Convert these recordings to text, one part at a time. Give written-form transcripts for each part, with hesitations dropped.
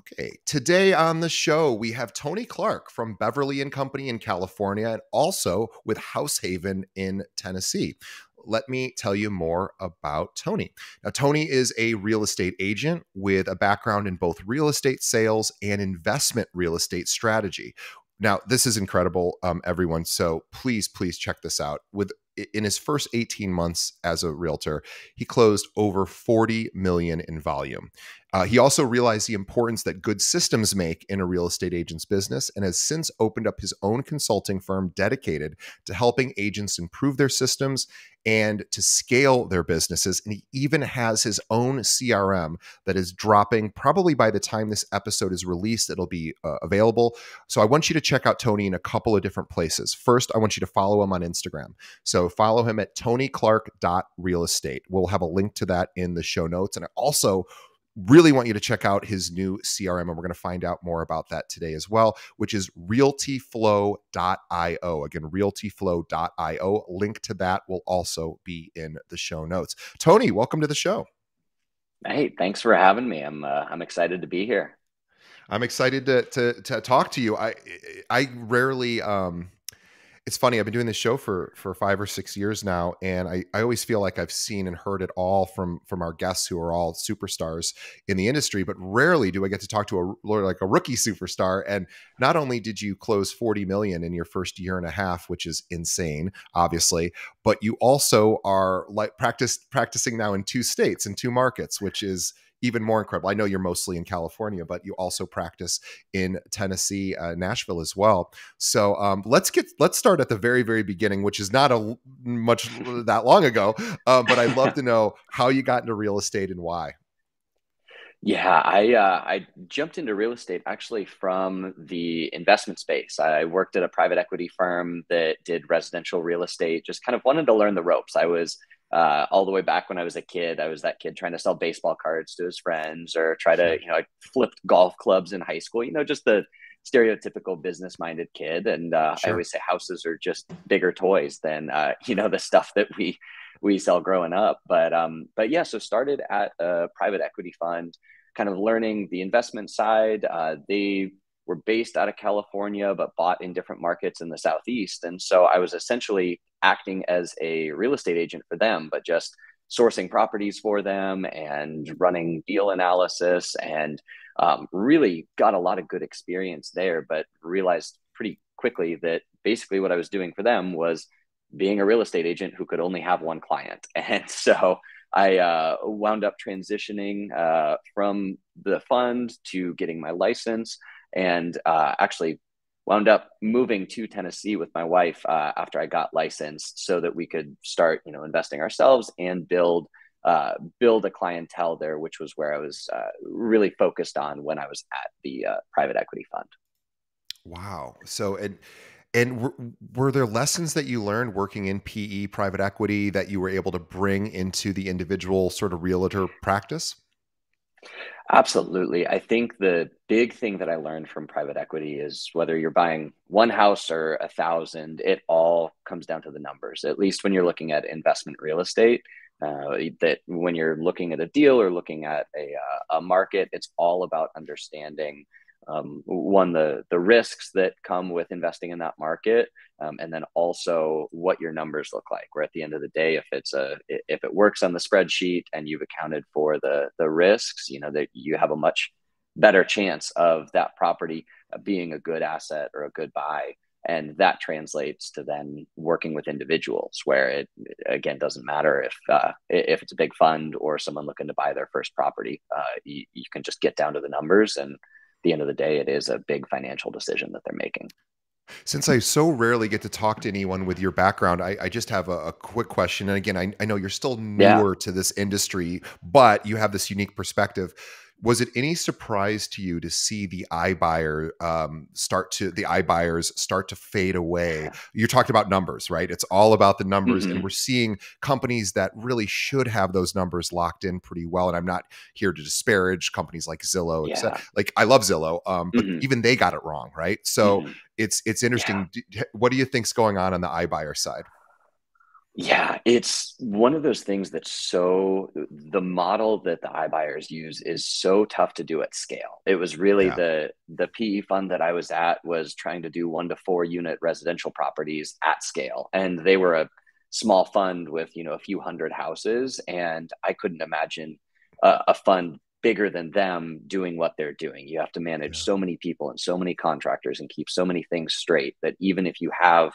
Okay, today on the show, we have Tony Clark from Beverly and Company in California and also with House Haven in Tennessee. Let me tell you more about Tony. Now, Tony is a real estate agent with a background in both real estate sales and investment real estate strategy. Now, this is incredible, everyone. So please check this out. In his first 18 months as a realtor, he closed over 40 million in volume. He also realized the importance that good systems make in a real estate agent's business and has since opened up his own consulting firm dedicated to helping agents improve their systems and to scale their businesses. And he even has his own CRM that is dropping probably by the time this episode is released. It'll be available. So I want you to check out Tony in a couple of different places. First, I want you to follow him on Instagram. So follow him at tonyclark.realestate. We'll have a link to that in the show notes. And I also really want you to check out his new CRM, and we're going to find out more about that today as well, which is RealtyFlow.io. Again, RealtyFlow.io. Link to that will also be in the show notes. Tony, welcome to the show. Hey, thanks for having me. I'm excited to be here. I'm excited to talk to you. I rarely. It's funny, I've been doing this show for 5 or 6 years now, and I always feel like I've seen and heard it all from our guests who are all superstars in the industry, but rarely do I get to talk to a rookie superstar. And not only did you close 40 million in your first year and a half, which is insane, obviously, but you also are like practicing now in 2 states and 2 markets, which is even more incredible. I know you're mostly in California, but you also practice in Tennessee, Nashville as well. So let's start at the very, very beginning, which is not much that long ago. But I'd love to know how you got into real estate and why. Yeah, I jumped into real estate actually from the investment space. I worked at a private equity firm that did residential real estate, just kind of wanted to learn the ropes. I was all the way back when I was a kid. I was that kid trying to sell baseball cards to his friends or try to, I flipped golf clubs in high school, just the stereotypical business-minded kid. And I always say houses are just bigger toys than, the stuff that we sell growing up. But yeah, so started at a private equity fund, kind of learning the investment side. They were based out of California, but bought in different markets in the Southeast. And so I was essentially acting as a real estate agent for them, but just sourcing properties for them and running deal analysis, and really got a lot of good experience there, but realized pretty quickly that basically what I was doing for them was being a real estate agent who could only have one client. And so I wound up transitioning from the fund to getting my license, and actually wound up moving to Tennessee with my wife after I got licensed so that we could start, investing ourselves and build a clientele there, which was where I was really focused on when I was at the private equity fund. Wow. So, and were there lessons that you learned working in PE private equity that you were able to bring into the individual sort of realtor practice? Absolutely. I think the big thing that I learned from private equity is whether you're buying one house or 1,000, it all comes down to the numbers, at least when you're looking at investment real estate. That when you're looking at a deal or looking at a market, it's all about understanding the risks that come with investing in that market, and then also what your numbers look like. Where at the end of the day, if it works on the spreadsheet and you've accounted for the risks, that you have a much better chance of that property being a good asset or a good buy. And that translates to then working with individuals, where it again doesn't matter if it's a big fund or someone looking to buy their first property. You can just get down to the numbers, and at the end of the day, it is a big financial decision that they're making. Since I so rarely get to talk to anyone with your background, I just have a quick question. And again, I know you're still newer to this industry, but you have this unique perspective. Was it any surprise to you to see the iBuyers start to fade away? You talked about numbers, right? It's all about the numbers, and we're seeing companies that really should have those numbers locked in pretty well. And I'm not here to disparage companies like Zillow. Like, I love Zillow, but even they got it wrong, right? So it's interesting. What do you think's going on the iBuyer side? Yeah, it's one of those things that's so the model that the iBuyers use is so tough to do at scale. It was really Yeah. the PE fund that I was at was trying to do 1 to 4 unit residential properties at scale. And they were a small fund with, a few hundred houses. And I couldn't imagine a fund bigger than them doing what they're doing. You have to manage Yeah. so many people and so many contractors and keep so many things straight that even if you have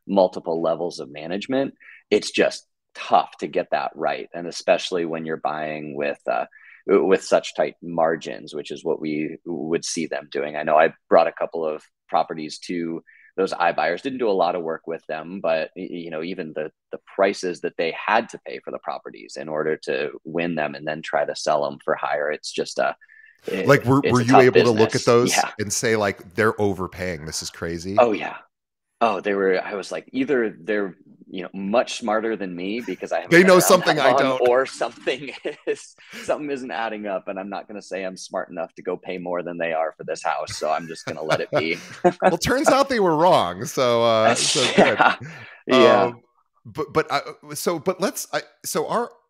multiple levels of management, it's just tough to get that right, and especially when you're buying with such tight margins, which is what we would see them doing. I know I brought a couple of properties to those iBuyers, didn't do a lot of work with them, but even the prices that they had to pay for the properties in order to win them and then try to sell them for higher, it's just Like, were it's a you tough able to look at business. those Yeah. and say, like, they're overpaying? This is crazy. Oh yeah. Oh, they were, I was like, either they're, much smarter than me because I haven't They been know around something that I long, don't. or something isn't adding up. And I'm not going to say I'm smart enough to go pay more than they are for this house. So I'm just going to let it be. Well, turns out they were wrong. So good. Yeah. Yeah. Um, but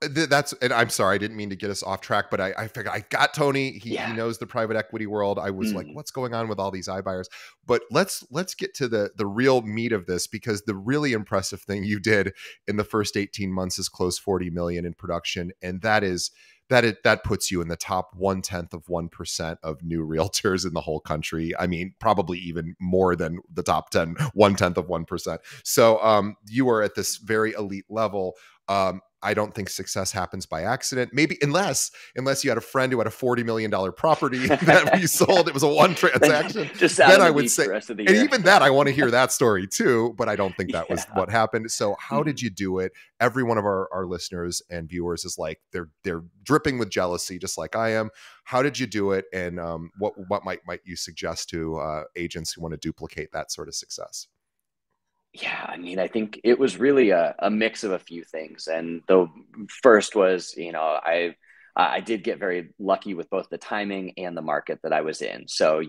that's, and I'm sorry, I didn't mean to get us off track, but I figured I got Tony. He Yeah. knows the private equity world. I was like, Mm. what's going on with all these iBuyers? But let's get to the real meat of this, because the really impressive thing you did in the first 18 months is close 40 million in production, and that puts you in the top 1/10 of 1% of new realtors in the whole country. I mean, probably even more than the top 10, 1/10 of 1%. So you are at this very elite level. I don't think success happens by accident. Maybe unless you had a friend who had a $40 million property that we Yeah. sold. It was a one Then transaction. just sat Then on I the would beach say, the rest of the and year. even that, I want to hear that story too. But I don't think that was Yeah. what happened. So how did Mhm. you do it? Every one of our listeners and viewers is like, they're dripping with jealousy, just like I am. How did you do it? And what might you suggest to agents who want to duplicate that sort of success? Yeah, I mean, I think it was really a mix of a few things. And the first was, I did get very lucky with both the timing and the market that I was in. So,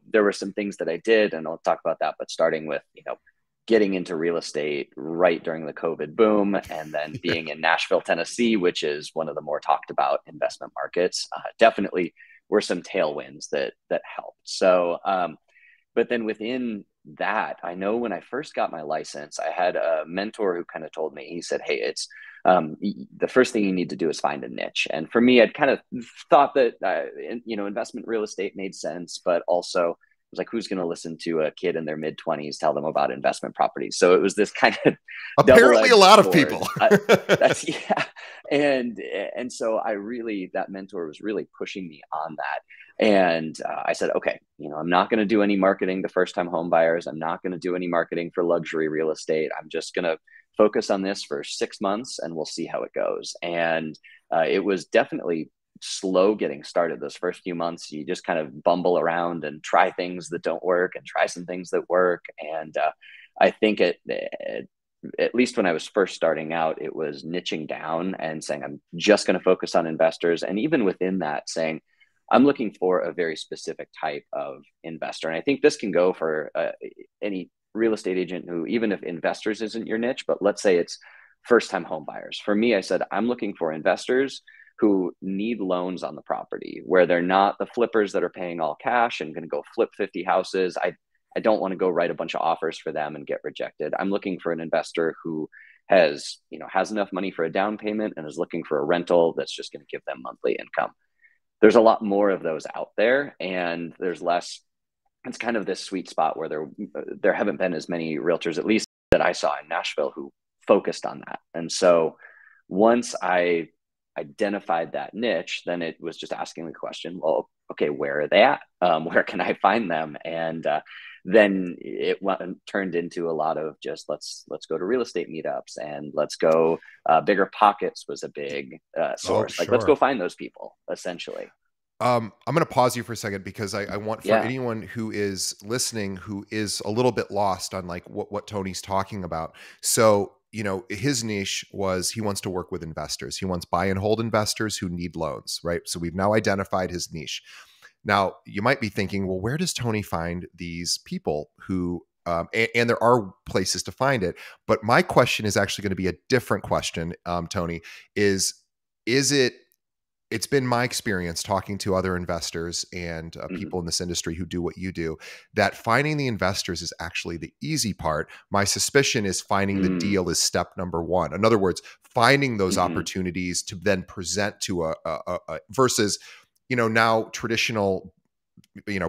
there were some things that I did, and I'll talk about that, but starting with, getting into real estate right during the COVID boom, and then Yeah. being in Nashville, Tennessee, which is one of the more talked about investment markets, definitely were some tailwinds that helped. So, but then within that, I know when I first got my license, I had a mentor who kind of told me, he said, hey, it's the first thing you need to do is find a niche. And for me, I'd kind of thought that, investment real estate made sense, but also it was like, who's going to listen to a kid in their mid 20s tell them about investment properties? So it was this kind of double Apparently, a edged lot of sword. people. That's yeah. And so I really, that mentor was really pushing me on that. And I said, okay, I'm not going to do any marketing to first time home buyers. I'm not going to do any marketing for luxury real estate. I'm just going to focus on this for 6 months and we'll see how it goes. And it was definitely slow getting started. Those first few months, you just kind of bumble around and try things that don't work and try some things that work. And I think at least when I was first starting out, it was niching down and saying, I'm just going to focus on investors. And even within that, saying, I'm looking for a very specific type of investor. And I think this can go for any real estate agent who, even if investors isn't your niche, but let's say it's first time home buyers. For me, I said, I'm looking for investors who need loans on the property, where they're not the flippers that are paying all cash and going to go flip 50 houses. I don't want to go write a bunch of offers for them and get rejected. I'm looking for an investor who has enough money for a down payment and is looking for a rental that's just going to give them monthly income. There's a lot more of those out there, and there's less. It's kind of this sweet spot where there haven't been as many realtors, at least that I saw in Nashville, who focused on that. And so once I identified that niche, then it was just asking the question, well, okay, where are they at? Where can I find them? And then it turned into a lot of just let's go to real estate meetups, and let's go. Bigger Pockets was a big Oh, source. Like, let's go sure. find those people, essentially. I'm going to pause you for a second, because I want, for Yeah. anyone who is listening who is a little bit lost on like what Tony's talking about. So, his niche was, he wants to work with investors. He wants buy and hold investors who need loans, right? So we've now identified his niche. Now, you might be thinking, well, where does Tony find these people who and there are places to find it. But my question is actually going to be a different question, Tony. Is it? It's been my experience talking to other investors and Mhm. people in this industry who do what you do, that finding the investors is actually the easy part. My suspicion is finding the Mm. deal is step number one. In other words, finding those Mhm. opportunities to then present to a versus, now traditional,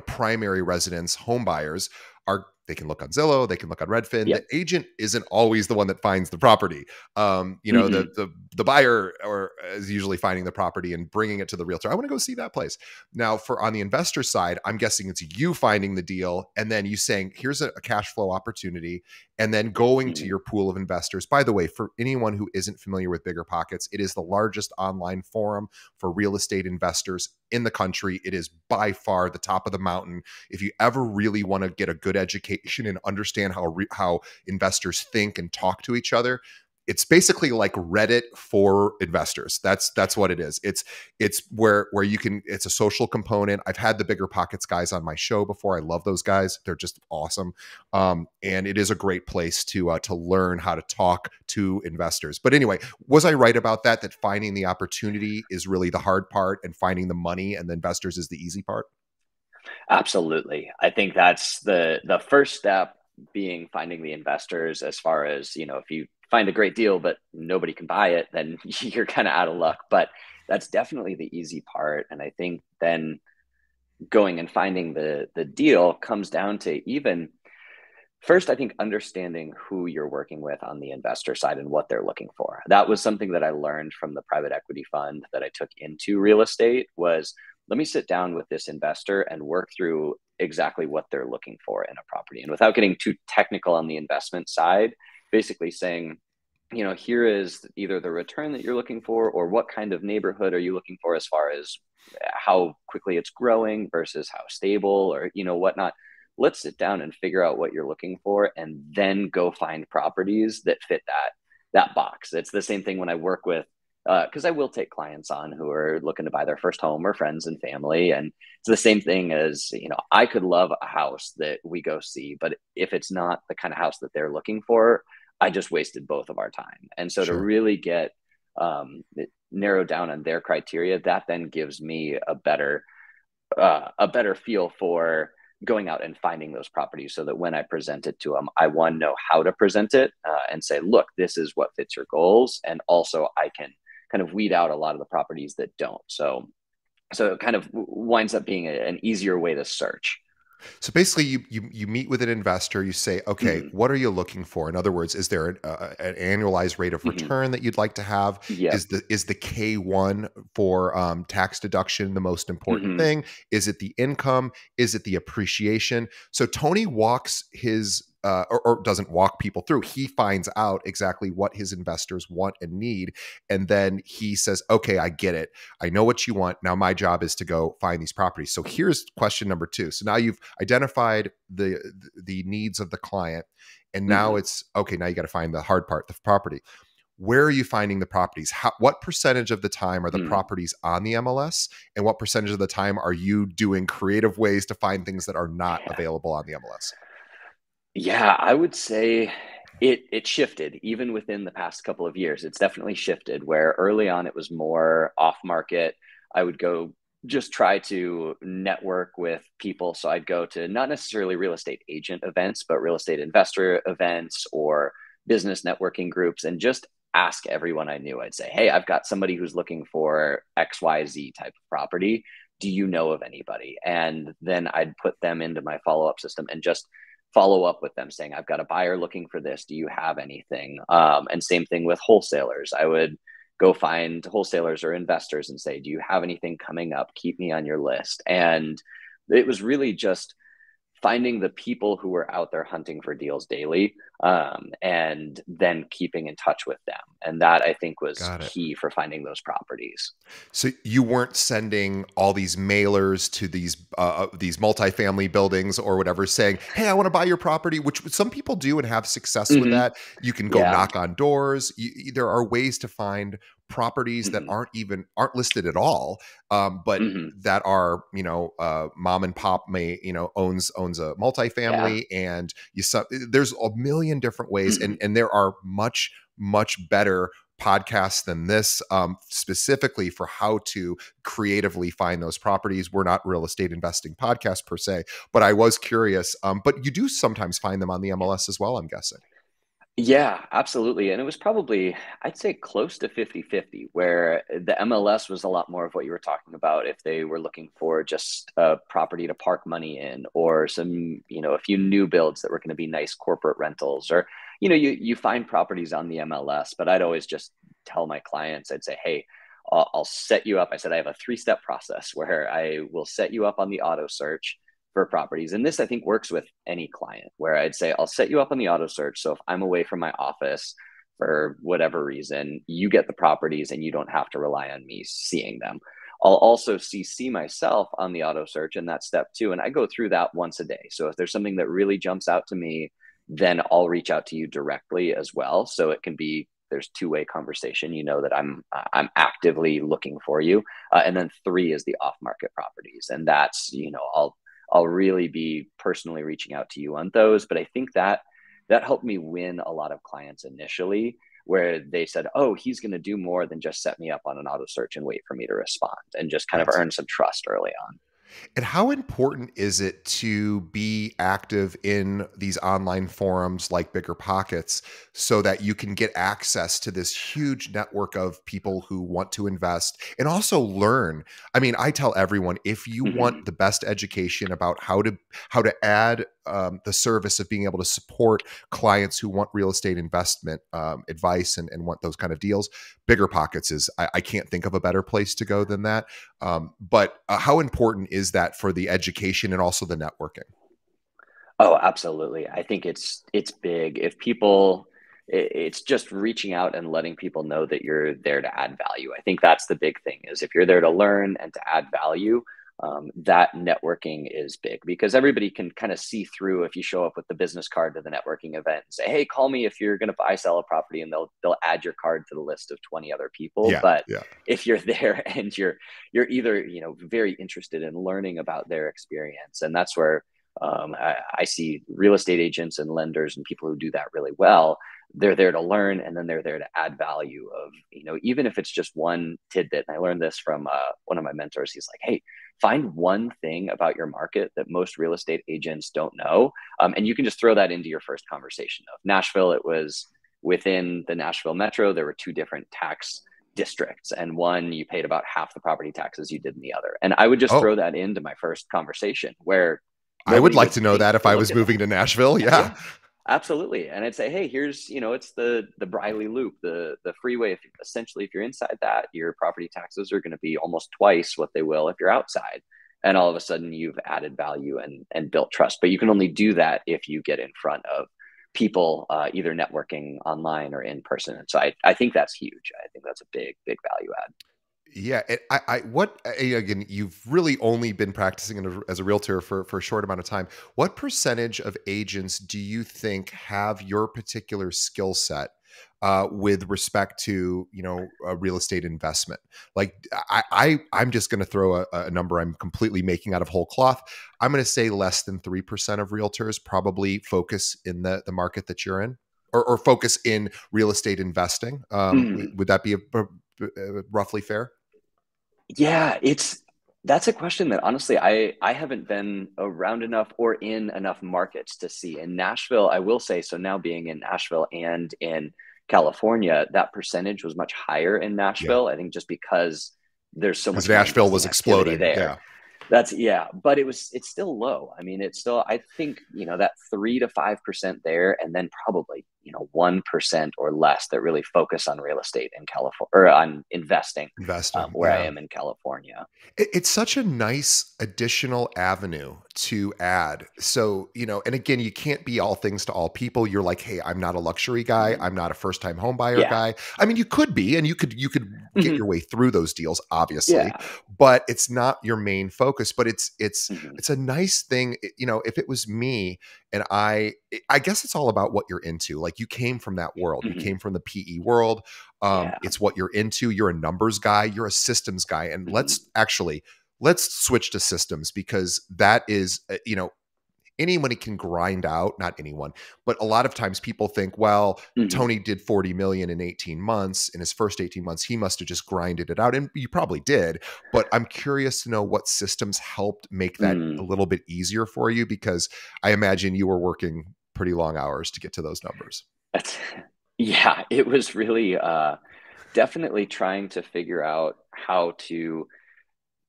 primary residence home buyers are, they can look on Zillow, they can look on Redfin. The Yep. agent isn't always the one that finds the property. Mhm. The buyer or is usually finding the property and bringing it to the realtor. I want to go see that place. Now, for on the investor side, I'm guessing it's you finding the deal and then you saying, here's a cash flow opportunity, and then going to Mhm. your pool of investors. By the way, for anyone who isn't familiar with Bigger Pockets, it is the largest online forum for real estate investors in the country. It is by far the top of the mountain. If you ever really want to get a good education and understand how investors think and talk to each other, it's basically like Reddit for investors. That's what it is. It's where you can. It's a social component. I've had the Bigger Pockets guys on my show before. I love those guys. They're just awesome, and it is a great place to learn how to talk to investors. But anyway, was I right about that? That finding the opportunity is really the hard part, and finding the money and the investors is the easy part. Absolutely. I think that's the first step, being finding the investors. As far as, if you find a great deal but nobody can buy it, then you're kind of out of luck. But that's definitely the easy part. And I think then going and finding the deal comes down to, even first, I think understanding who you're working with on the investor side and what they're looking for. That was something that I learned from the private equity fund that I took into real estate. Was, let me sit down with this investor and work through exactly what they're looking for in a property. And without getting too technical on the investment side, basically saying, here is either the return that you're looking for, or what kind of neighborhood are you looking for, as far as how quickly it's growing versus how stable, or whatnot. Let's sit down and figure out what you're looking for, and then go find properties that fit that box. It's the same thing when I work with, because I will take clients on who are looking to buy their first home, or friends and family. And it's the same thing as, I could love a house that we go see, but if it's not the kind of house that they're looking for, I just wasted both of our time. And so to Sure. really get narrowed down on their criteria, that then gives me a better feel for going out and finding those properties, so that when I present it to them, I, one, know how to present it, and say, look, this is what fits your goals. And also I can kind of weed out a lot of the properties that don't. So it kind of winds up being an easier way to search. So basically, you meet with an investor. You say, okay, Hmm. what are you looking for? In other words, is there an annualized rate of Hmm. return that you'd like to have? Yep. Is the K1 for tax deduction the most important Hmm. thing? Is it the income? Is it the appreciation? So Tony walks his or doesn't walk people through. He finds out exactly what his investors want and need, and then he says, okay, I get it. I know what you want. Now my job is to go find these properties. So here's question number two. So now you've identified the needs of the client, and now Hmm. it's okay. Now you got to find the hard part, the property. Where are you finding the properties? What percentage of the time are the Hmm. properties on the MLS, and what percentage of the time are you doing creative ways to find things that are not Yeah. available on the MLS? Yeah, I would say it shifted even within the past couple of years. It's definitely shifted, where early on it was more off market. I would go just try to network with people. So I'd go to not necessarily real estate agent events, but real estate investor events or business networking groups, and just ask everyone I knew. I'd say, hey, I've got somebody who's looking for XYZ type of property. Do you know of anybody? And then I'd put them into my follow up system and just follow up with them saying, I've got a buyer looking for this. Do you have anything? And same thing with wholesalers. I would go find wholesalers or investors and say, do you have anything coming up? Keep me on your list. And it was really just finding the people who were out there hunting for deals daily, and then keeping in touch with them. And that, I think, was Got it. key for finding those properties. So you weren't sending all these mailers to these multifamily buildings or whatever, saying, "Hey, I want to buy your property," which some people do and have success with Hmm. that. You can go Yeah. knock on doors. There are ways to find properties that Hmm. aren't listed at all, but Hmm. that are, mom and pop owns a Yeah. multifamily, and there's a million different ways, Hmm. and there are much better podcasts than this, specifically for how to creatively find those properties. We're not real estate investing podcast per se, but I was curious. But you do sometimes find them on the MLS as well, I'm guessing. Yeah, absolutely. And it was probably, I'd say close to 50-50, where the MLS was a lot more of what you were talking about. If they were looking for just a property to park money in, or some, a few new builds that were going to be nice corporate rentals, or, you find properties on the MLS, but I'd always just tell my clients, I'd say, hey, I'll set you up. I said, I have a 3-step process where I will set you up on the auto search for properties. And this, I think, works with any client, where I'd say, I'll set you up on the auto search. So if I'm away from my office for whatever reason, you get the properties and you don't have to rely on me seeing them. I'll also CC myself on the auto search in that step too. And I go through that once a day. So if there's something that really jumps out to me, then I'll reach out to you directly as well. So it can be, there's two-way conversation, that I'm actively looking for you. And then 3 is the off-market properties. And that's, I'll really be personally reaching out to you on those. But I think that helped me win a lot of clients initially, where they said, oh, he's going to do more than just set me up on an auto search and wait for me to respond, and just kind of Right. earn some trust early on. And how important is it to be active in these online forums like Bigger Pockets so that you can get access to this huge network of people who want to invest and also learn? I mean, I tell everyone, if you want Hmm. the best education about how to add the service of being able to support clients who want real estate investment advice and want those kind of deals, Bigger Pockets is, I can't think of a better place to go than that. But how important is that for the education and also the networking? Oh, absolutely. I think it's big. If people, it's just reaching out and letting people know that you're there to add value. I think that's the big thing, is if you're there to learn and to add value, that networking is big, because everybody can kind of see through if you show up with the business card to the networking event and say, hey, call me if you're going to buy, sell a property, and they'll add your card to the list of 20 other people. Yeah, But yeah. if you're there and you're either, very interested in learning about their experience, and that's where I see real estate agents and lenders and people who do that really well. They're there to learn, and then they're there to add value of, even if it's just one tidbit. And I learned this from one of my mentors. He's like, hey, find one thing about your market that most real estate agents don't know. And you can just throw that into your first conversation. Of Nashville, it was within the Nashville metro, there were 2 different tax districts, and one you paid about half the property taxes you did in the other. And I would just Oh, throw that into my first conversation, where I would nobody like would to know think that if to I look was at moving that. to Nashville. Yeah. Yeah, absolutely. And I'd say, hey, here's, it's the Briley Loop, the freeway. If essentially, if you're inside that, your property taxes are going to be almost twice what they will if you're outside. And all of a sudden, you've added value and built trust. But you can only do that if you get in front of people, either networking online or in person. And so I think that's huge. I think that's a big value add. Yeah, again, you've really only been practicing as a realtor for a short amount of time. What percentage of agents do you think have your particular skill set with respect to, a real estate investment? Like, I'm just going to throw a number I'm completely making out of whole cloth. I'm going to say less than 3% of realtors probably focus in the market that you're in, or focus in real estate investing. Mm. Would that be roughly fair? Yeah, that's a question that honestly I haven't been around enough or in enough markets to see. In Nashville, I will say, so now being in Nashville and in California, that percentage was much higher in Yeah. Nashville. I think just because there's so Because much more Nashville was investing activity exploding. there. Yeah. That's, yeah, but it's still low. I mean, it's still, I think, that 3 to 5% there, and then probably, 1% or less that really focus on real estate in California, or on investing, Investing. where I Yeah. am in California. It's such a nice additional avenue to add. So, and again, you can't be all things to all people. You're like, hey, I'm not a luxury guy. Mhm. I'm not a first time home buyer Yeah. guy. I mean, you could be, and you could get Mhm. your way through those deals, obviously, Yeah. but it's not your main focus. But Mhm. it's a nice thing. If it was me, and I guess it's all about what you're into. Like, you came from that world. You Mhm. came from the PE world. Yeah. It's what you're into. You're a numbers guy. You're a systems guy. And Hmm. let's switch to systems, because that is, anyone can grind out, not anyone, but a lot of times people think, well, Hmm. Tony did 40 million in 18 months. In his first 18 months, he must have just grinded it out. And you probably did. But I'm curious to know what systems helped make that a Mm. little bit easier for you, because I imagine you were working pretty long hours to get to those numbers. That's yeah, it was really definitely trying to figure out how to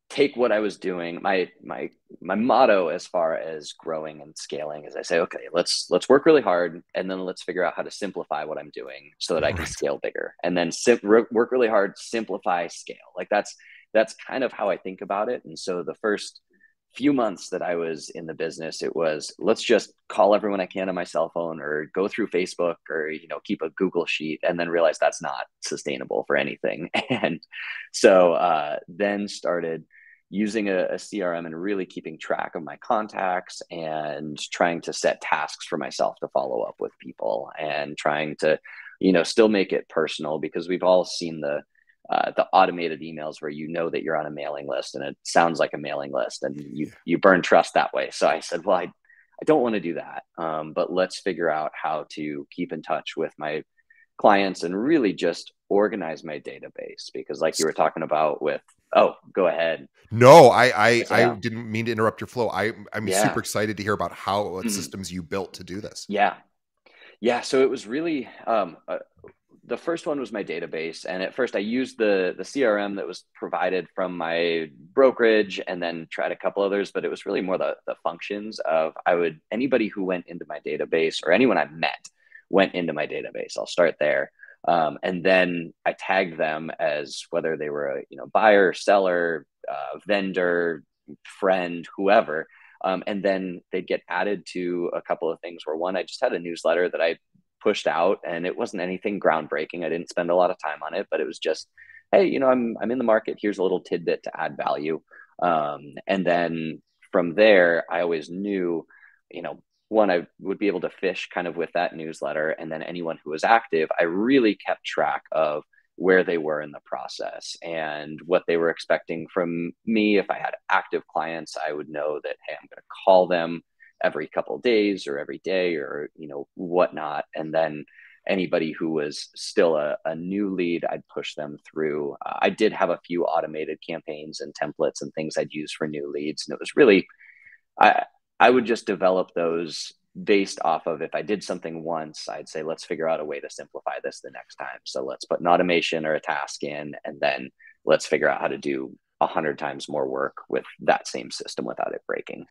take what I was doing. My motto as far as growing and scaling is I say, okay, let's work really hard, and then let's figure out how to simplify what I'm doing so that I can Right. scale bigger. And then work really hard, simplify, scale. Like that's kind of how I think about it. And so the first few months that I was in the business, it was let's just call everyone I can on my cell phone or go through Facebook or keep a Google sheet, and then realize that's not sustainable for anything. And so then started using a CRM and really keeping track of my contacts and trying to set tasks for myself to follow up with people and trying to, still make it personal, because we've all seen the automated emails where that you're on a mailing list and it sounds like a mailing list and you burn trust that way. So I said, well, I don't want to do that, but let's figure out how to keep in touch with my clients and really just organize my database, because like you were talking about with, oh, go ahead. No, I Yeah. didn't mean to interrupt your flow. I'm super Yeah. excited to hear about what Mhm. systems you built to do this. Yeah. Yeah. So it was really the first one was my database, and at first I used the CRM that was provided from my brokerage, and then tried a couple others. But it was really more the functions of anybody who went into my database or anyone I met went into my database. I'll start there. And then I tagged them as whether they were a buyer, seller, vendor, friend, whoever. And then they'd get added to a couple of things where, one, I just had a newsletter that I pushed out, and it wasn't anything groundbreaking. I didn't spend a lot of time on it, but it was just, hey, I'm in the market. Here's a little tidbit to add value. And then from there, I always knew, one, I would be able to fish kind of with that newsletter, and then anyone who was active, I really kept track of where they were in the process and what they were expecting from me. If I had active clients, I would know that, hey, I'm going to call them every couple of days or every day or whatnot. And then anybody who was still a new lead, I'd push them through. I did have a few automated campaigns and templates and things I'd use for new leads, and it was really, I I would just develop those based off of, if I did something once, I'd say, let's figure out a way to simplify this the next time. So let's put an automation or a task in, and then let's figure out how to do 100 times more work with that same system without it breaking.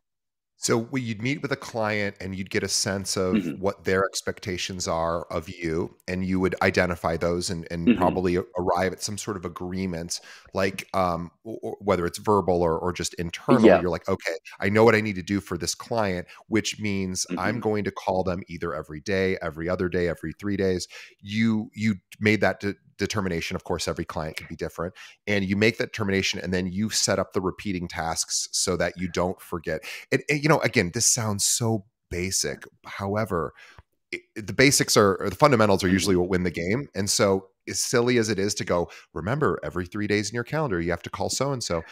So you'd meet with a client and you'd get a sense of Hmm. what their expectations are of you, and you would identify those and Hmm. probably arrive at some sort of agreement, like whether it's verbal or just internal. Yeah. You're like, okay, I know what I need to do for this client, which means I'm Hmm. going to call them either every day, every other day, every 3 days. You made that determination. Of course, every client could be different, and you make that determination, and then you set up the repeating tasks so that you don't forget. Again, this sounds so basic. However, the basics or the fundamentals are usually Hmm. what win the game. And so, as silly as it is to go, remember every 3 days in your calendar, you have to call so and so.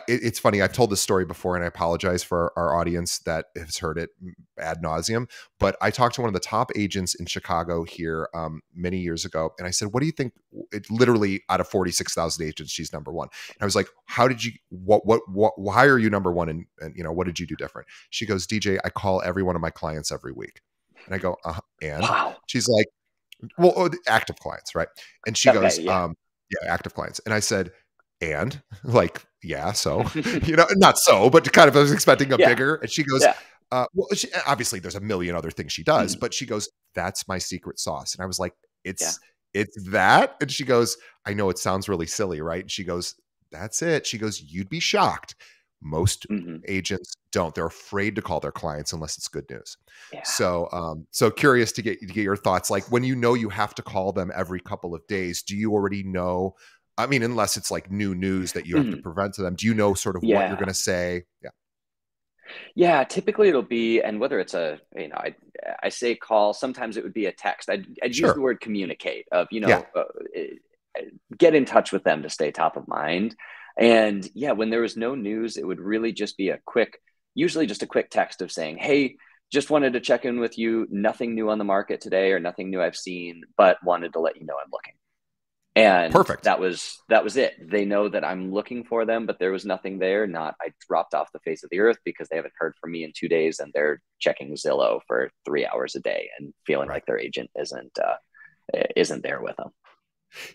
It's funny. I've told this story before, and I apologize for our audience that has heard it ad nauseum. But I talked to one of the top agents in Chicago here many years ago, and I said, "What do you think?" It literally out of 46,000 agents, she's number one. And I was like, "How did you? What? Why are you number one? And what did you do different?" She goes, "DJ, I call every one of my clients every week." And I go, and Wow. she's like, well, the active clients, right? And she Okay. goes, Yeah. yeah, active clients. And I said, and like, yeah, so, not so, but kind of, I was expecting a Yeah. bigger. And she goes, Yeah. well, obviously there's a million other things she does, Mhm. but she goes, that's my secret sauce. And I was like, Yeah. it's that. And she goes, I know it sounds really silly, right? And she goes, that's it. She goes, you'd be shocked. Most Hmm. agents don't. They're afraid to call their clients unless it's good news. Yeah. So curious to get your thoughts. Like when you have to call them every couple of days, do you already know? I mean, unless it's like new news that you have to Mhm. prevent to them, do you know sort of what you're Yeah. going to say? Yeah. Yeah, typically it'll be, and whether it's a, I say call, sometimes it would be a text. I'd use the Sure. word communicate of, Yeah. get in touch with them to stay top of mind. And yeah, when there was no news, it would really just be usually just a quick text of saying, hey, just wanted to check in with you. Nothing new on the market today or nothing new I've seen, but wanted to let you know I'm looking. And Perfect. that was it. They know that I'm looking for them, but there was nothing there. Not I dropped off the face of the earth because they haven't heard from me in 2 days, and they're checking Zillow for 3 hours a day and feeling Right. like their agent isn't there with them.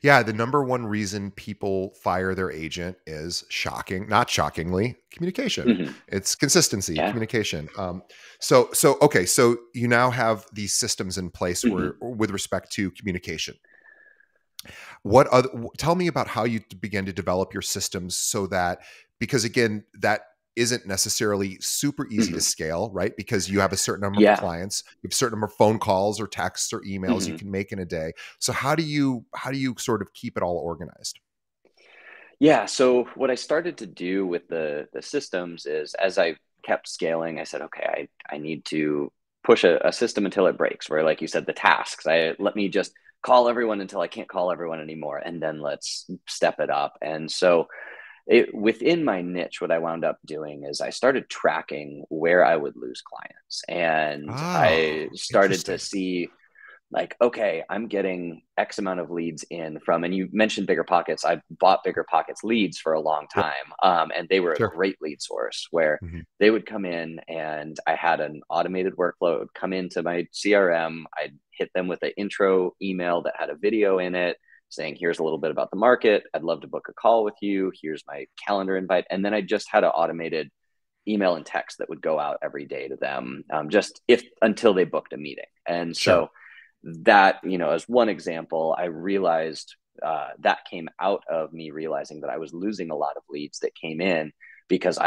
Yeah, the number one reason people fire their agent is shocking, not shockingly, communication. Hmm. It's consistency, Yeah. communication. So okay, so you now have these systems in place where, Hmm. with respect to communication. What other? Tell me about how you began to develop your systems so that, because again, that isn't necessarily super easy to Hmm. scale, right? Because you have a certain number of Yeah. clients, you have a certain number of phone calls or texts or emails you Hmm. can make in a day. So how do you sort of keep it all organized? Yeah. So what I started to do with the systems is, as I kept scaling, I said, okay, I need to push a system until it breaks. Where, like you said, the tasks, I let me just call everyone until I can't call everyone anymore, and then let's step it up. And so within my niche, what I wound up doing is I started tracking where I would lose clients, and I Oh, started to interesting. see, like, okay, I'm getting X amount of leads in from, and you mentioned Bigger Pockets. I bought Bigger Pockets leads for a long Yep, time, and they were a sure. great lead source where Mhm. they would come in, and I had an automated workflow. It would come into my CRM. I'd hit them with an intro email that had a video in it saying, here's a little bit about the market. I'd love to book a call with you. Here's my calendar invite. And then I just had an automated email and text that would go out every day to them, just if until they booked a meeting. And Sure. so that, as one example, I realized that came out of me realizing that I was losing a lot of leads that came in because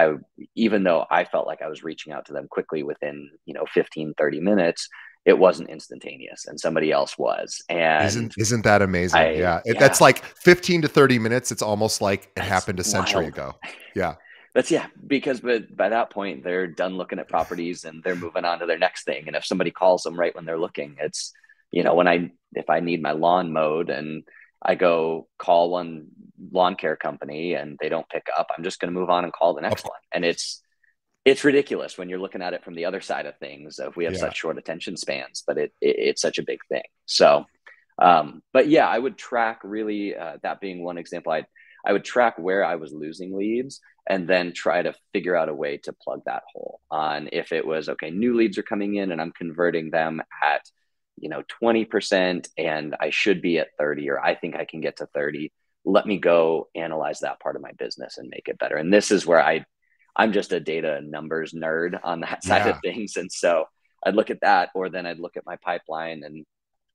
even though I felt like I was reaching out to them quickly within, 15, 30 minutes, it wasn't instantaneous and somebody else was. And Isn't that amazing? Yeah. That's yeah, like 15 to 30 minutes. It's almost like it that's happened a century wild. ago. Yeah. Yeah, because by that point they're done looking at properties and they're moving on to their next thing. And if somebody calls them right when they're looking, it's, when if I need my lawn mowed and I go call one lawn care company and they don't pick up, I'm just going to move on and call the Of next course. one. And it's ridiculous when you're looking at it from the other side of things, of we have Yeah. such short attention spans, but it's such a big thing. So but yeah, I would track really, that being one example. I would track where I was losing leads and then try to figure out a way to plug that hole on, if it was okay, new leads are coming in and I'm converting them at 20% and I should be at 30, or I think I can get to 30. Let me go analyze that part of my business and make it better. And this is where I'm just a data and numbers nerd on that side of Yeah. things. And so I'd look at that, or then I'd look at my pipeline and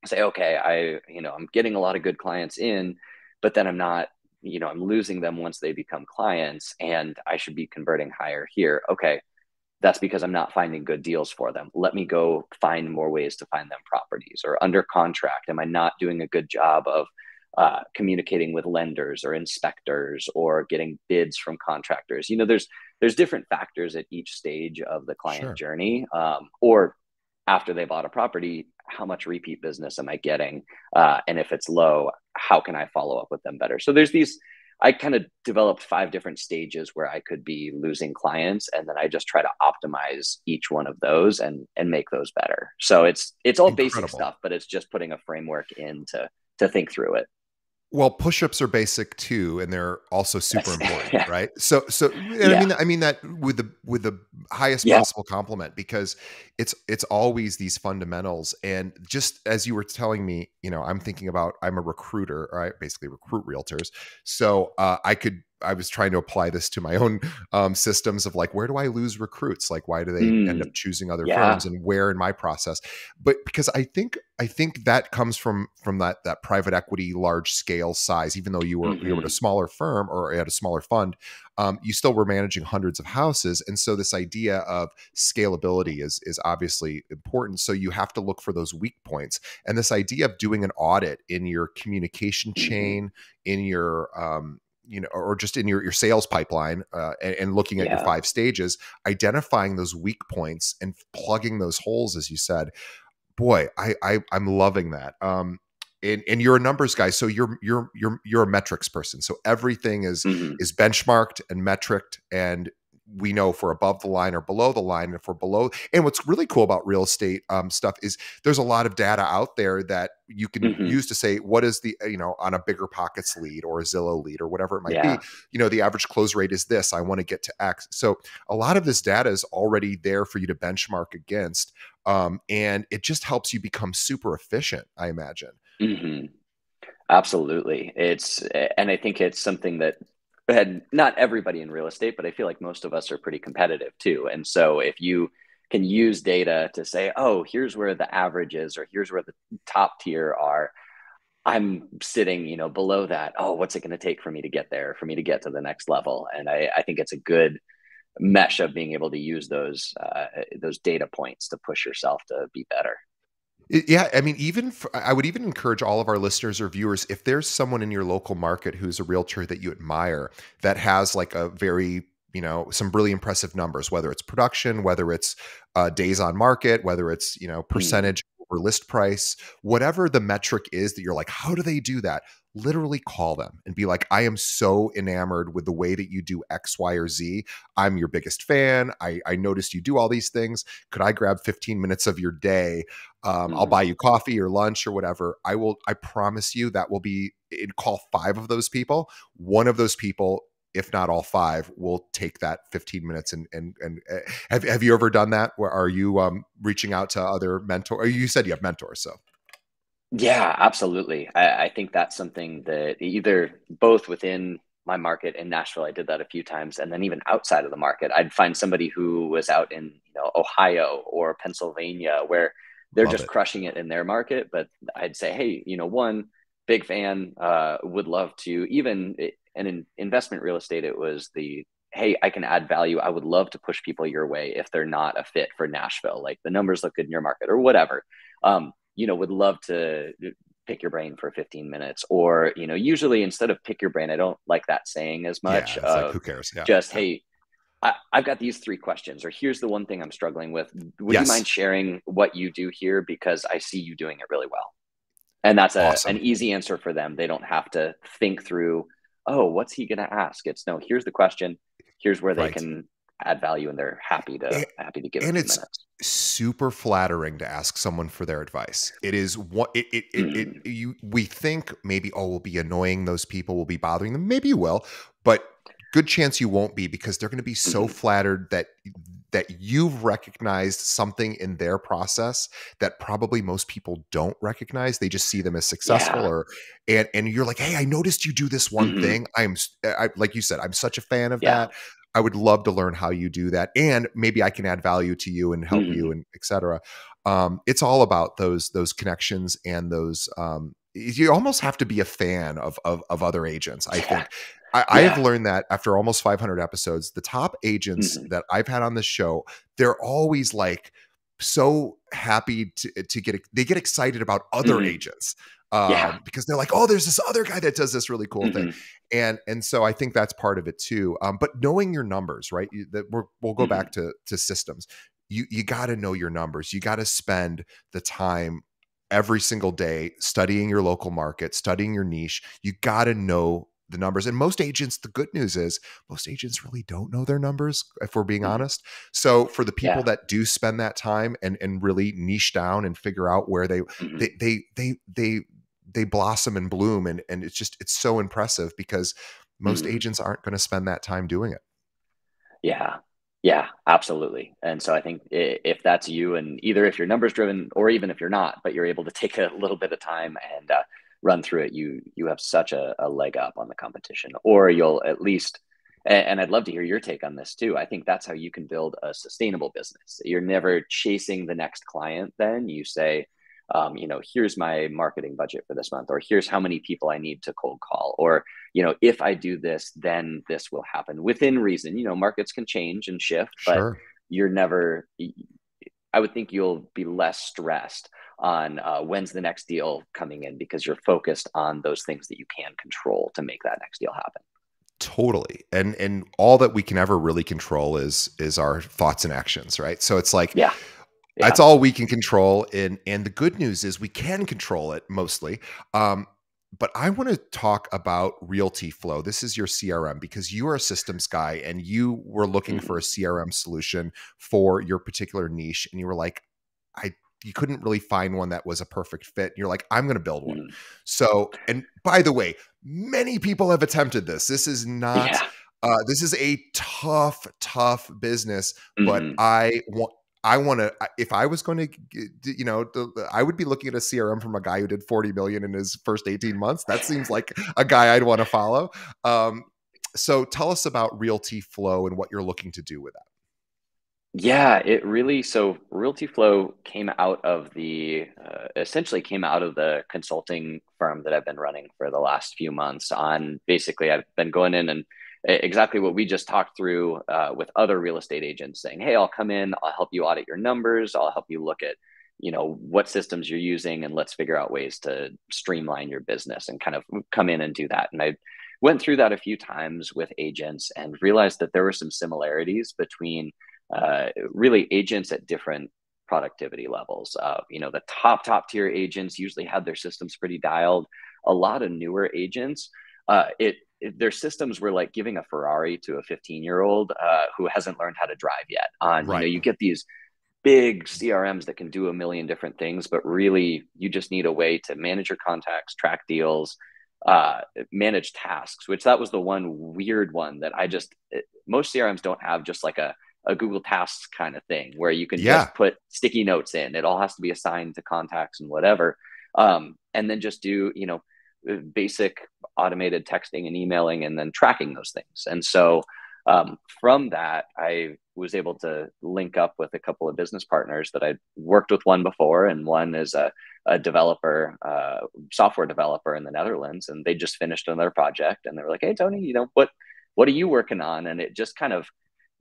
say, okay, I'm getting a lot of good clients in, but then I'm not, I'm losing them once they become clients, and I should be converting higher here. Okay, that's because I'm not finding good deals for them. Let me go find more ways to find them properties. Or under contract, am I not doing a good job of communicating with lenders or inspectors or getting bids from contractors? There's different factors at each stage of the client Sure. journey, or after they bought a property, how much repeat business am I getting? And if it's low, how can I follow up with them better? So I kind of developed 5 different stages where I could be losing clients, and then I just try to optimize each one of those and make those better. So it's all basic Incredible. stuff, but it's just putting a framework in to think through it. Well, push-ups are basic too, and they're also super That's important, yeah, right? So, and I yeah, mean, that with the highest yeah. possible compliment, because it's always these fundamentals. And just as you were telling me, I'm thinking about, I'm a recruiter, right? Basically, recruit realtors. So I was trying to apply this to my own systems of like, where do I lose recruits? Like, why do they end up Mm, choosing other firms, yeah. and where in my process? But because I think that comes from that private equity large scale size. Even though you were at a Hmm. smaller firm or at a smaller fund, you still were managing hundreds of houses, and so this idea of scalability is obviously important. So you have to look for those weak points, and this idea of doing an audit in your communication Hmm. chain, in your or just in your sales pipeline, and looking at your Yeah. 5 stages, identifying those weak points and plugging those holes, as you said. Boy, I'm loving that. And you're a numbers guy, so you're a metrics person. So everything Hmm. is benchmarked and metriced, and we know if we're above the line or below the line. And if we're below, and what's really cool about real estate stuff is there's a lot of data out there that you can Hmm. use to say what is the on a Bigger Pockets lead or a Zillow lead or whatever it might be. Yeah. The average close rate is this. I want to get to X. So a lot of this data is already there for you to benchmark against. And it just helps you become super efficient, I imagine. Hmm. Absolutely. And I think it's something that had not everybody in real estate, but I feel like most of us are pretty competitive too. And so if you can use data to say, oh, here's where the average is, or here's where the top tier are, I'm sitting, below that. Oh, what's it going to take for me to get there, for me to get to the next level? And I think it's a good mesh of being able to use those data points to push yourself to be better. Yeah, I mean, I would even encourage all of our listeners or viewers, if there's someone in your local market who's a realtor that you admire that has like a very, some really impressive numbers, whether it's production, whether it's days on market, whether it's, Mm, percentage over list price, whatever the metric is that you're like, how do they do that? Literally call them and be like, I am so enamored with the way that you do X, Y, or Z. I'm your biggest fan. I noticed you do all these things. Could I grab 15 minutes of your day? I'll mhm. buy you coffee or lunch or whatever. I promise you that will be, call 5 of those people. One of those people, if not all 5, will take that 15 minutes. And have you ever done that? Where are you reaching out to other mentor? You said you have mentors, so Yeah, absolutely. I think that's something that either both within my market in Nashville, I did that a few times, and then even outside of the market, I'd find somebody who was out in Ohio or Pennsylvania where they're love just it. crushing it in their market. But I'd say, hey, one big fan, would love to and in investment real estate, it was the hey, I can add value. I would love to push people your way if they're not a fit for Nashville, like the numbers look good in your market or whatever. Would love to pick your brain for 15 minutes. Or, usually instead of pick your brain, I don't like that saying as much Yeah, it's like of who cares? Yeah, just, yeah. hey, I've got these 3 questions, or here's the one thing I'm struggling with. Would you mind Yes, sharing what you do here? Because I see you doing it really well. And that's an awesome. easy answer for them. They don't have to think through, oh, what's he going to ask? It's no, here's the question. Here's where they Right. can add value, and they're happy to give a And few it's minutes. super flattering to ask someone for their advice. It is what Mhm. you we think maybe, oh, we'll be annoying those people, we'll be bothering them. Maybe you will, but good chance you won't be, because they're going to be so Mhm. flattered that you've recognized something in their process that probably most people don't recognize. They just see them as successful, Yeah. or and you're like, hey, I noticed you do this one Mhm. thing. Like you said, I'm such a fan of Yeah. that. I would love to learn how you do that, and maybe I can add value to you and help you, Mhm. and et cetera. It's all about those connections and those. You almost have to be a fan of other agents. I Yeah. think I have Yeah. learned that after almost 500 episodes, the top agents Mhm. that I've had on the show, they're always like so happy to they get excited about other Mhm. agents, Yeah. because they're like, oh, there's this other guy that does this really cool thing. Mhm. And so I think that's part of it too. But knowing your numbers, right? We'll go back Mhm. to systems. You got to know your numbers. You got to spend the time every single day studying your local market, studying your niche. You got to know the numbers. And most agents, the good news is most agents really don't know their numbers, if we're being Mhm. honest. So for the people Yeah. that do spend that time and really niche down and figure out where Mhm. they they they they they blossom and bloom, and it's so impressive, because most Mhm. agents aren't going to spend that time doing it. Yeah. Yeah, absolutely. And so I think if that's you, and either if you're numbers driven or even if you're not, but you're able to take a little bit of time and run through it, you have such a leg up on the competition, or you'll at least. And I'd love to hear your take on this too. I think that's how you can build a sustainable business. You're never chasing the next client. Then you say, here's my marketing budget for this month, or here's how many people I need to cold call, or if I do this, then this will happen within reason. Markets can change and shift, but Sure. you're never, I would think you'll be less stressed on when's the next deal coming in, because you're focused on those things that you can control to make that next deal happen. Totally. And all that we can ever really control is our thoughts and actions, right? So it's like Yeah. that's Yeah. all we can control. And the good news is we can control it mostly. Um, but I want to talk about RealtyFlow. This is your CRM because you are a systems guy and you were looking for a Mhm. CRM solution for your particular niche. And you were like, I you couldn't really find one that was a perfect fit. You're like, I'm going to build one. Mhm. So, and by the way, many people have attempted this. This is not, Yeah. this is a tough, tough business, but Mhm. I want to, if I was going to, I would be looking at a CRM from a guy who did 40 million in his first 18 months. That seems like a guy I'd want to follow. Um, so tell us about Realty Flow and what you're looking to do with that. Yeah, it really so RealtyFlow came out of the essentially came out of the consulting firm that I've been running for the last few months on basically I've been going in and exactly what we just talked through with other real estate agents saying, hey, I'll come in, I'll help you audit your numbers, I'll help you look at, what systems you're using and let's figure out ways to streamline your business and kind of come in and do that. And I went through that a few times with agents and realized that there were some similarities between really agents at different productivity levels. The top tier agents usually had their systems pretty dialed. A lot of newer agents, their systems were like giving a Ferrari to a 15-year-old who hasn't learned how to drive yet. Right. You get these big CRMs that can do a million different things, but really you just need a way to manage your contacts, track deals, manage tasks, which that was the one weird one that most CRMs don't have just like a Google Tasks kind of thing where you can Yeah. just put sticky notes in. It all has to be assigned to contacts and whatever. And then just do, basic automated texting and emailing and then tracking those things. And so from that, I was able to link up with a couple of business partners that I'd worked with one before, and one is a developer, software developer in the Netherlands, and they just finished another project, and they were like, "Hey, Tony, what are you working on?" And it just kind of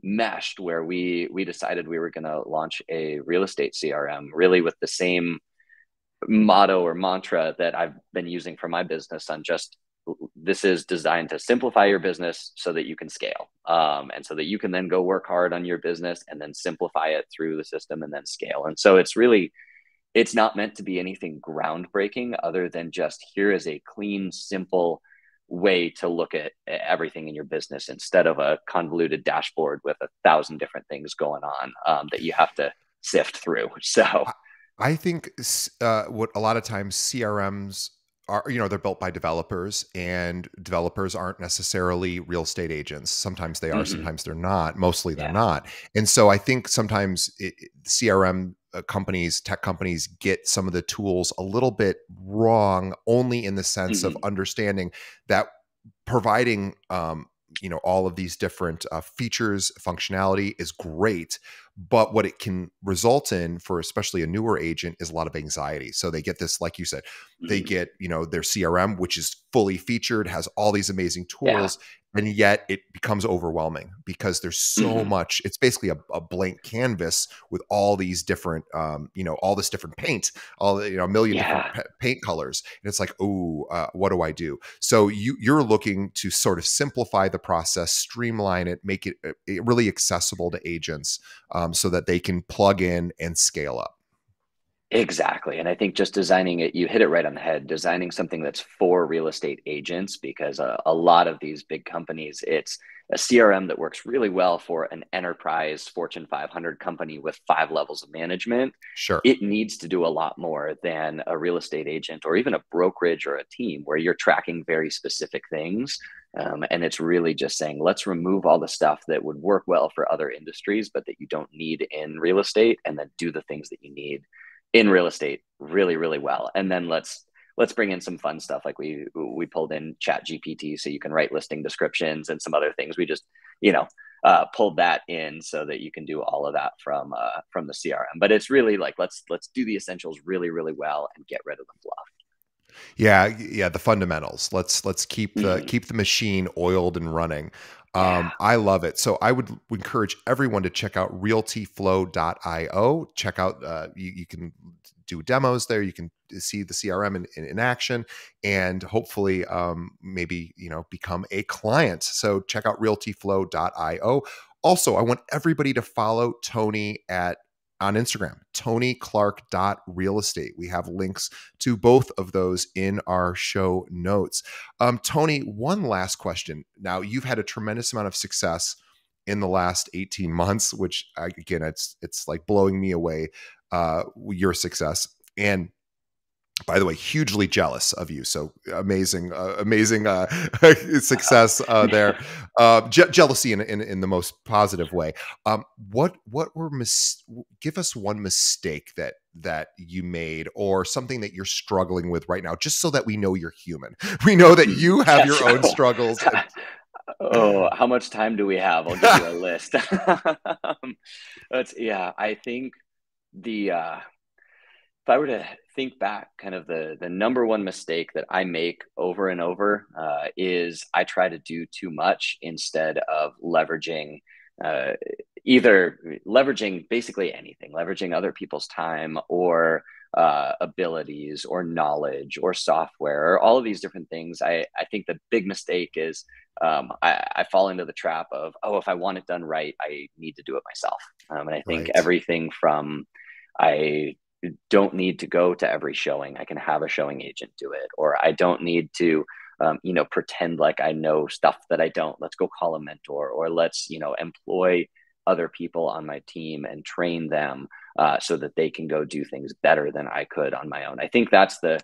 meshed where we decided we were going to launch a real estate CRM, really with the same motto or mantra that I've been using for my business on just this is designed to simplify your business so that you can scale and so that you can then go work hard on your business and then simplify it through the system and then scale. And so it's not meant to be anything groundbreaking other than just here is a clean, simple way to look at everything in your business instead of a convoluted dashboard with 1,000 different things going on that you have to sift through. So, I I think what a lot of times CRMs are, they're built by developers, and developers aren't necessarily real estate agents. Sometimes they are, mhm, sometimes they're not. Mostly they're yeah. not. And so I think sometimes CRM companies, tech companies get some of the tools a little bit wrong, only in the sense of Mhm, understanding that providing all of these different features, functionality is great, but what it can result in for especially a newer agent is a lot of anxiety. So they get this, like you said, they mhm, get their CRM, which is fully featured, has all these amazing yeah. tools, and yet it becomes overwhelming because there's so Mhm, much. It's basically a blank canvas with all these different all this different paint, a million different yeah. paint colors, and it's like, oh, what do I do? So you're looking to sort of simplify the process, streamline it, make it really accessible to agents, so that they can plug in and scale up. Exactly. And I think just designing it, you hit it right on the head, designing something that's for real estate agents, because a lot of these big companies, it's a CRM that works really well for an enterprise Fortune 500 company with 5 levels of management. Sure. It needs to do a lot more than a real estate agent or even a brokerage or a team where you're tracking very specific things. And it's really just saying, let's remove all the stuff that would work well for other industries, but that you don't need in real estate, and then do the things that you need in real estate really really well. And then let's bring in some fun stuff like we pulled in chat gpt so you can write listing descriptions and some other things. We just you know pulled that in so that you can do all of that from the crm, but it's really like let's do the essentials really really well and get rid of the fluff. Yeah, yeah, the fundamentals. Let's Mhm. keep the machine oiled and running. Yeah. I love it. So I would encourage everyone to check out realtyflow.io. Check out you can do demos there. You can see the CRM in action, and hopefully maybe, become a client. So check out RealtyFlow.io. Also, I want everybody to follow Tony on Instagram, TonyClark.realestate. We have links to both of those in our show notes. Tony, one last question. Now, you've had a tremendous amount of success in the last 18 months, which again, it's like blowing me away, your success. And by the way, hugely jealous of you. So amazing success there. Jealousy in the most positive way. Give us one mistake that you made, or something that you're struggling with right now, just so that we know you're human. We know that you have your own struggles. Oh, how much time do we have? I'll give you a list. I think if I were to think back, kind of the number one mistake that I make over and over is I try to do too much instead of leveraging either leveraging basically anything, leveraging other people's time or abilities or knowledge or software or all of these different things. I think the big mistake is I fall into the trap of, if I want it done right, I need to do it myself. And I think Right. everything from I don't need to go to every showing. I can have a showing agent do it, or I don't need to, pretend like I know stuff that I don't. Let's go call a mentor, or let's, employ other people on my team and train them so that they can go do things better than I could on my own. I think that's the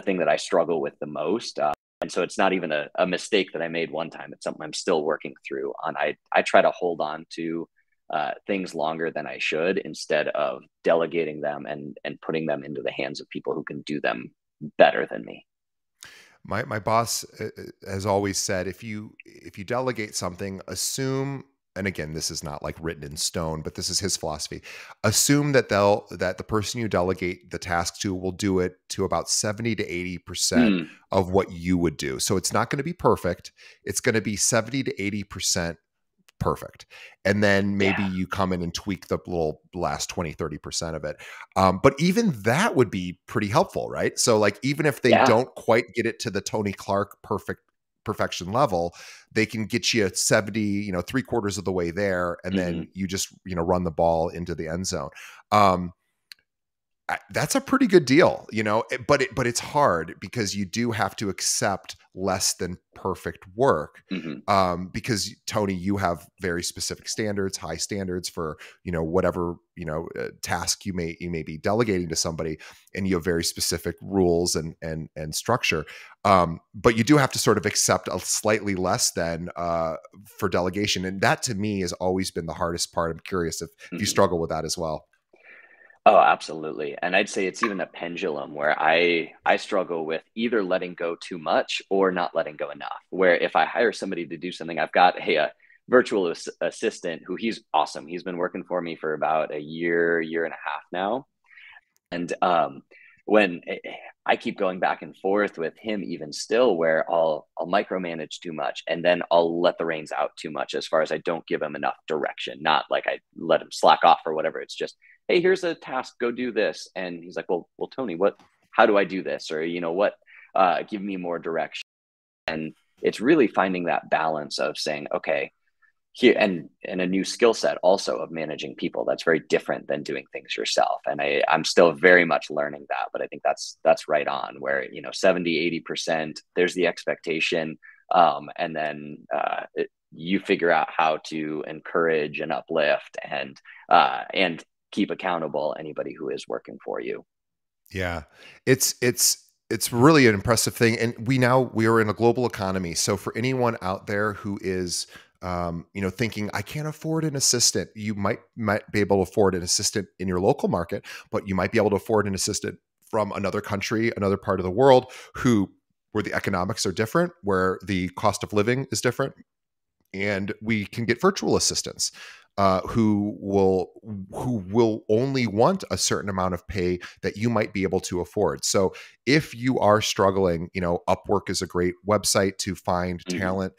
thing that I struggle with the most. And so it's not even a mistake that I made one time. It's something I'm still working through on. I try to hold on to things longer than I should, instead of delegating them and putting them into the hands of people who can do them better than me. My boss has always said, if you delegate something, assume, and again, this is not like written in stone, but this is his philosophy. Assume that the person you delegate the task to will do it to about 70 to 80% of what you would do. So it's not going to be perfect. It's going to be 70 to 80% perfect. And then maybe you come in and tweak the little last 20, 30% of it. But even that would be pretty helpful, right? So like, even if they don't quite get it to the Tony Clark perfection level, they can get you at 70, 3/4 of the way there. And then you just, run the ball into the end zone. That's a pretty good deal, but it's hard, because you do have to accept less than perfect work. Because Tony, you have very specific standards, high standards for, whatever, task you may be delegating to somebody, and you have very specific rules and structure. But you do have to sort of accept a slightly less than for delegation. And that to me has always been the hardest part. I'm curious if you struggle with that as well. Oh, absolutely. And I'd say it's even a pendulum where I struggle with either letting go too much or not letting go enough. Where if I hire somebody to do something, I've got a virtual assistant who he's awesome. He's been working for me for about a year and a half now. And when I keep going back and forth with him, even still, where I'll micromanage too much, and then I'll let the reins out too much, as far as I don't give him enough direction. Not like I let him slack off or whatever. It's just, hey, here's a task, go do this. And he's like, well, Tony, how do I do this? Or, give me more direction. And it's really finding that balance of saying, okay, here, and a new skill set also of managing people. That's very different than doing things yourself. And I'm still very much learning that, but I think that's right on, where, 70, 80%, there's the expectation. And then you figure out how to encourage and uplift and keep accountable anybody who is working for you. Yeah, it's really an impressive thing. And we are in a global economy. So for anyone out there who is, thinking, I can't afford an assistant, you might be able to afford an assistant in your local market, but you might be able to afford an assistant from another country, another part of the world, where the economics are different, where the cost of living is different. And we can get virtual assistants who will only want a certain amount of pay that you might be able to afford. So if you are struggling, Upwork is a great website to find talent.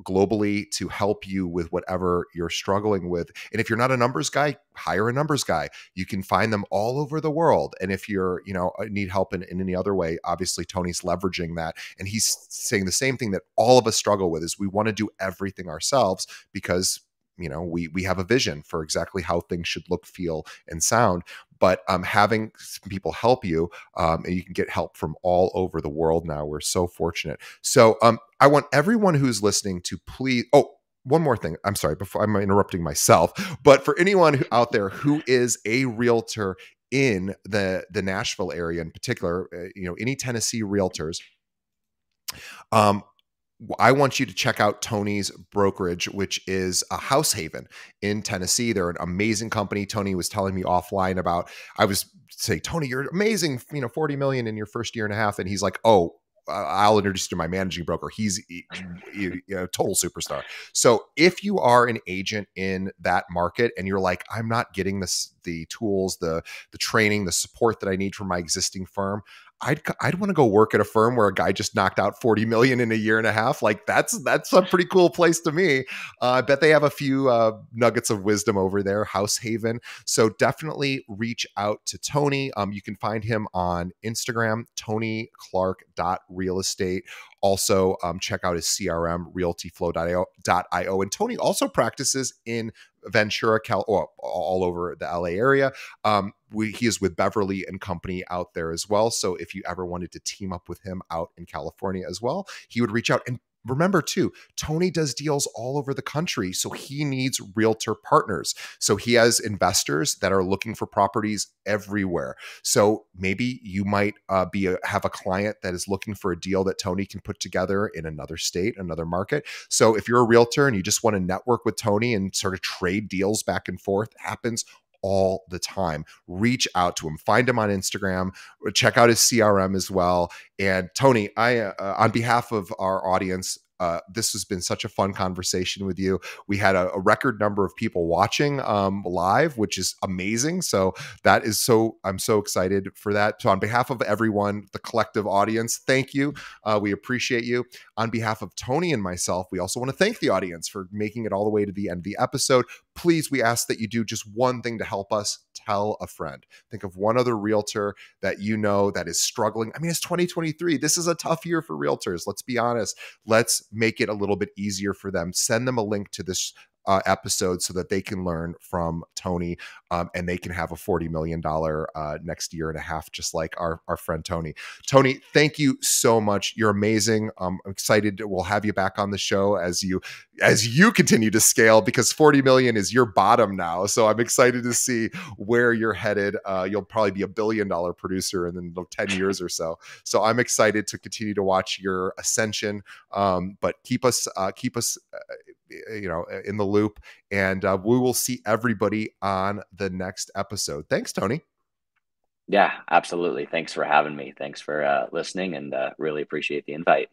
globally to help you with whatever you're struggling with. And if you're not a numbers guy, hire a numbers guy. You can find them all over the world. And if you're, need help in any other way, obviously Tony's leveraging that. And he's saying the same thing that all of us struggle with is we want to do everything ourselves because we have a vision for exactly how things should look, feel, and sound. But having some people help you, and you can get help from all over the world now. We're so fortunate. So I want everyone who's listening to please. Oh, one more thing. I'm sorry, before I'm interrupting myself, but for anyone out there who is a realtor in the Nashville area in particular, any Tennessee realtors, um, I want you to check out Tony's brokerage, which is a House Haven in Tennessee. They're an amazing company. Tony was telling me offline about, I was saying, Tony, you're amazing, 40 million in your first year and a half. And he's like, oh, I'll introduce you to my managing broker. He's a total superstar. So if you are an agent in that market and you're like, I'm not getting the tools, the training, the support that I need from my existing firm, I'd want to go work at a firm where a guy just knocked out 40 million in a year and a half. Like that's a pretty cool place to me. I bet they have a few nuggets of wisdom over there, House Haven. So definitely reach out to Tony. You can find him on Instagram, tonyclark.realestate. Also, check out his CRM, RealtyFlow.io. And Tony also practices in Ventura, all over the LA area. He is with Beverly and Company out there as well. So if you ever wanted to team up with him out in California as well, he would reach out. And remember too, Tony does deals all over the country. So he needs realtor partners. So he has investors that are looking for properties everywhere. So maybe you might have a client that is looking for a deal that Tony can put together in another state, another market. So if you're a realtor and you just want to network with Tony and sort of trade deals back and forth, it happens all the time. Reach out to him, find him on Instagram, check out his CRM as well. And Tony, on behalf of our audience, this has been such a fun conversation with you. We had a record number of people watching live, which is amazing. So I'm so excited for that. So on behalf of everyone, the collective audience, thank you. We appreciate you. On behalf of Tony and myself, we also want to thank the audience for making it all the way to the end of the episode. Please, we ask that you do just one thing to help us. Tell a friend. Think of one other realtor that you know that is struggling. I mean, it's 2023. This is a tough year for realtors. Let's be honest. Let's make it a little bit easier for them. Send them a link to this episode so that they can learn from Tony, and they can have a $40 million next year and a half, just like our friend Tony. Tony, thank you so much. You're amazing. I'm excited. We'll have you back on the show as you continue to scale, because 40 million is your bottom now. So I'm excited to see where you're headed. You'll probably be $1 billion producer in 10 years or so. So I'm excited to continue to watch your ascension. But keep us in the loop, and we will see everybody on the next episode. Thanks, Tony. Yeah, absolutely. Thanks for having me. Thanks for listening, and really appreciate the invite.